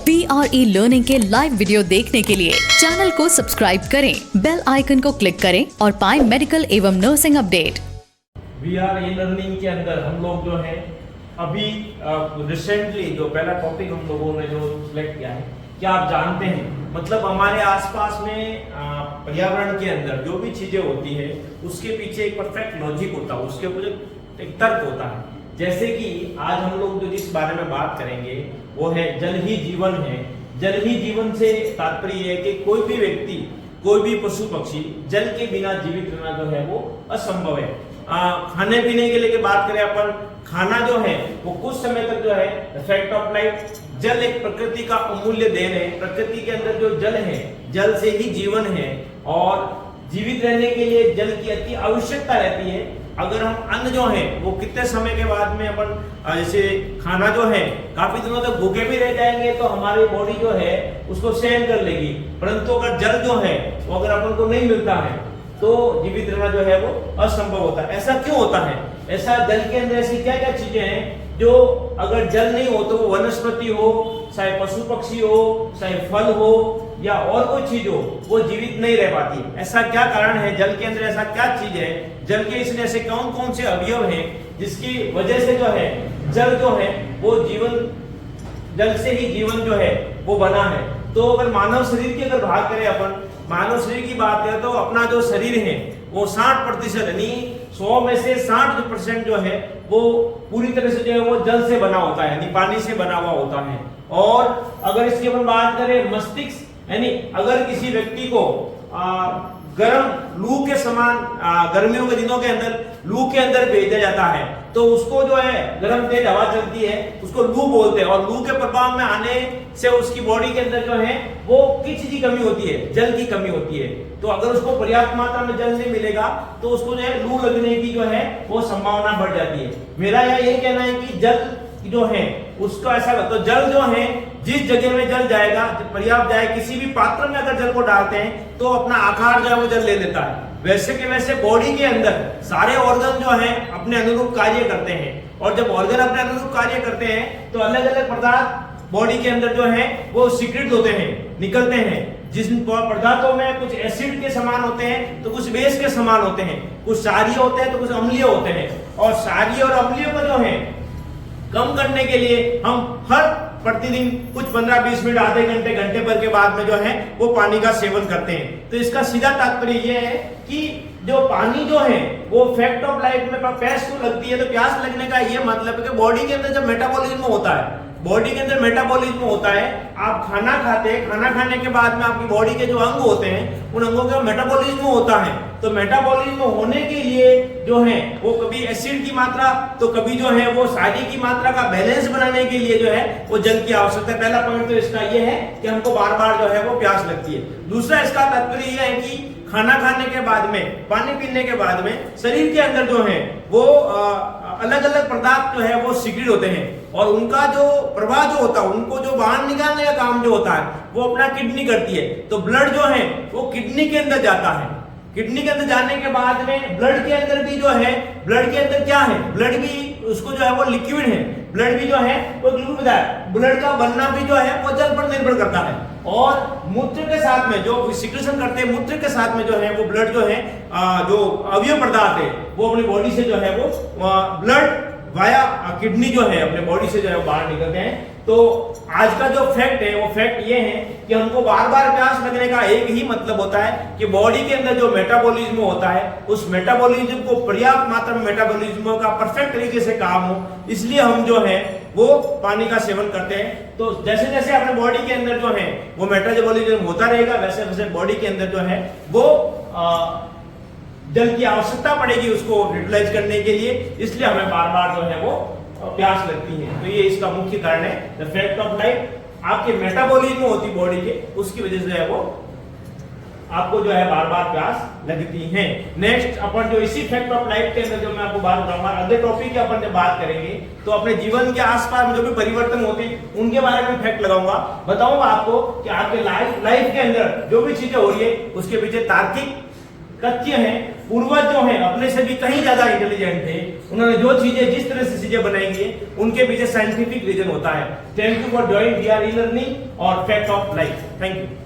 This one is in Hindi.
PRE लर्निंग के लाइव वीडियो देखने के लिए चैनल को सब्सक्राइब करें, बेल आइकन को क्लिक करें और पाएं मेडिकल एवं nursing update. VR e learning के अंदर हम लोग जो है अभी रिसेंटली जो पहला टॉपिक हम लोगों ने जो सिलेक्ट किया है, क्या आप जानते हैं मतलब हमारे आसपास में पर्यावरण के अंदर जो भी चीजें होती है उसके पीछे एक परफेक्ट लॉजिक होता है, उसके ऊपर एक तर्क होता है। जैसे कि आज हम लोग जो जिस बारे में बात करेंगे वो है जल ही जीवन है। जल ही जीवन से तात्पर्य है कि कोई भी व्यक्ति, कोई भी पशु पक्षी जल के बिना जीवित रहना जो है वो असंभव है। खाने पीने के लिए बात करें अपन, खाना जो है वो कुछ समय तक जो है फैक्ट ऑफ लाइफ, जल एक प्रकृति का अमूल्य देन है। प्रकृति के अंदर जो जल है, जल से ही जीवन है और जीवित रहने के लिए जल की अति आवश्यकता रहती है। अगर हम अन्न जो है वो कितने समय के बाद में अपन जैसे खाना जो है काफी दिनों तक भूखे भी रह जाएंगे तो हमारी बॉडी जो है उसको सहन कर लेगी, परंतु अगर जल जो है वो अगर अपन को नहीं मिलता है तो जीवित रहना जो है वो असंभव होता है। ऐसा क्यों होता है? ऐसा जल के अंदर ऐसी क्या क्या चीजें हैं जो अगर जल नहीं हो तो वो वनस्पति हो, चाहे पशु पक्षी हो, चाहे फल हो या और कोई चीज हो, वो जीवित नहीं रह पाती। ऐसा क्या कारण है? जल के अंदर ऐसा क्या चीज है? जल के इसमें ऐसे कौन कौन से अवयव हैं जिसकी वजह से जो है जल जो है वो जीवन, जल से ही जीवन जो है वो बना है। तो अगर मानव शरीर की अगर बात करें अपन, मानव शरीर की बात करें तो अपना जो शरीर है वो 60% यानी 100 में से 60% जो है वो पूरी तरह से जो है वो जल से बना होता है, यानी पानी से बना हुआ होता है। और अगर इसकी अपन बात करें मस्तिष्क, यानी अगर किसी व्यक्ति को गर्म लू के समान गर्मियों के दिनों के अंदर लू के अंदर भेजा जाता है तो उसको जो है गर्म तेज हवा चलती है, उसको लू बोलते हैं। और लू के प्रभाव में आने से उसकी बॉडी के अंदर जो है वो किस चीज की कमी होती है? जल की कमी होती है। तो अगर उसको पर्याप्त मात्रा में जल नहीं मिलेगा तो उसको जो है लू लगने की जो है वो संभावना बढ़ जाती है। मेरा ये कहना है कि जल जो है उसको ऐसा तो जल जो है जिस जगह में जल जाएगा, पर्याप्त जाए, किसी भी पात्र में अगर जल को डालते हैं तो अपना आकार जो है वो जल ले लेता है। वैसे के वैसे बॉडी के अंदर सारे ऑर्गन जो है अपने अनुरूप कार्य करते हैं और जब ऑर्गन अपने अनुरूप कार्य करते हैं तो अलग अलग पदार्थ बॉडी के अंदर जो है वो सीक्रेट होते हैं, निकलते हैं। जिस पदार्थों में कुछ एसिड के समान होते हैं तो कुछ बेस के समान होते हैं, कुछ क्षारीय होते हैं तो कुछ अम्लीय होते हैं। और क्षारीय और अम्लीय को जो है कम करने के लिए हम हर प्रतिदिन कुछ 15-20 मिनट, आधे घंटे, घंटे भर के बाद में जो है वो पानी का सेवन करते हैं। तो इसका सीधा तात्पर्य ये है कि जो पानी जो है वो फैक्ट ऑफ लाइफ में प्यास क्यों लगती है? तो प्यास लगने का ये मतलब है कि बॉडी के अंदर जब मेटाबॉलिज्म होता है, बॉडी के अंदर मेटाबॉलिज्म होता है, आप खाना खाते हैं, खाना खाने के बाद में आपकी बॉडी के जो अंग होते हैं उन अंगों का मेटाबॉलिज्म होता है। तो मेटाबॉलिज्म होने के लिए जो है वो कभी एसिड की मात्रा तो कभी जो है वो क्षारीय की मात्रा का बैलेंस बनाने के लिए जो है वो जल की आवश्यकता है। पहला पॉइंट तो इसका ये है कि हमको बार बार जो है वो प्यास लगती है। दूसरा इसका तात्पर्य ये है कि खाना खाने के बाद में, पानी पीने के बाद में शरीर के अंदर जो है वो अलग अलग पदार्थ जो है वो सीक्रेट होते हैं और उनका जो प्रवाह जो होता है, उनको जो बाहर निकालने का काम जो होता है वो अपना किडनी करती है। तो ब्लड जो है वो किडनी के अंदर जाता है। किडनी के अंदर जाने के बाद में ब्लड के अंदर भी जो है, ब्लड के अंदर क्या है? ब्लड भी उसको जो है वो लिक्विड है, ब्लड भी जो है वो लिक्विड है। ब्लड का बनना भी जो है वो जल पर निर्भर करता है। और मूत्र के साथ में जो सिक्रेशन करते हैं, मूत्र के साथ में जो है वो ब्लड जो है जो अवयव पदार्थ है वो अपनी बॉडी से जो है वो ब्लड वाया किडनी जो है अपने बॉडी से जो है बाहर निकलते हैं। तो आज का जो फैक्ट है वो फैक्ट ये है कि हमको बार बार प्यास लगने का एक ही मतलब होता है कि बॉडी के अंदर जो मेटाबॉलिज्म होता है उस मेटाबॉलिज्म को पर्याप्त मात्रा में मेटाबॉलिज्म का परफेक्ट तरीके से काम हो, इसलिए हम जो है वो पानी का सेवन करते हैं। तो जैसे जैसे अपने बॉडी के अंदर जो है वो मेटाबॉलिज्म होता रहेगा वैसे वैसे बॉडी के अंदर जो है वो जल की आवश्यकता पड़ेगी उसको यूटिलाइज करने के लिए, इसलिए हमें बार बार जो है वो प्यास लगती है। तो ये इसका मुख्य कारण है। द फैक्ट ऑफ लाइफ आपके मेटाबॉलिज्म होती बॉडी के, उसकी वजह से है वो आपको जो है बार बार प्यास लगती है। नेक्स्ट अपन जो इसी फैक्ट ऑफ लाइफ के अंदर जो मैं आपको बात बताऊंगा, अगले टॉपिक की अपन जब बात करेंगे तो अपने जीवन के आसपास में जो भी परिवर्तन होते हैं उनके बारे में फैक्ट लगाऊंगा, बताऊंगा आपको कि आपके लाइफ के अंदर जो भी चीजें हो रही है उसके पीछे तार्किक तथ्य है, पूर्वज जो है अपने से भी कहीं ज्यादा इंटेलिजेंट थे। उन्होंने जो चीजें जिस तरह से चीजें बनाई है उनके पीछे साइंटिफिक रीजन होता है। Thank you for joining we are e learning और fact of life. Thank you.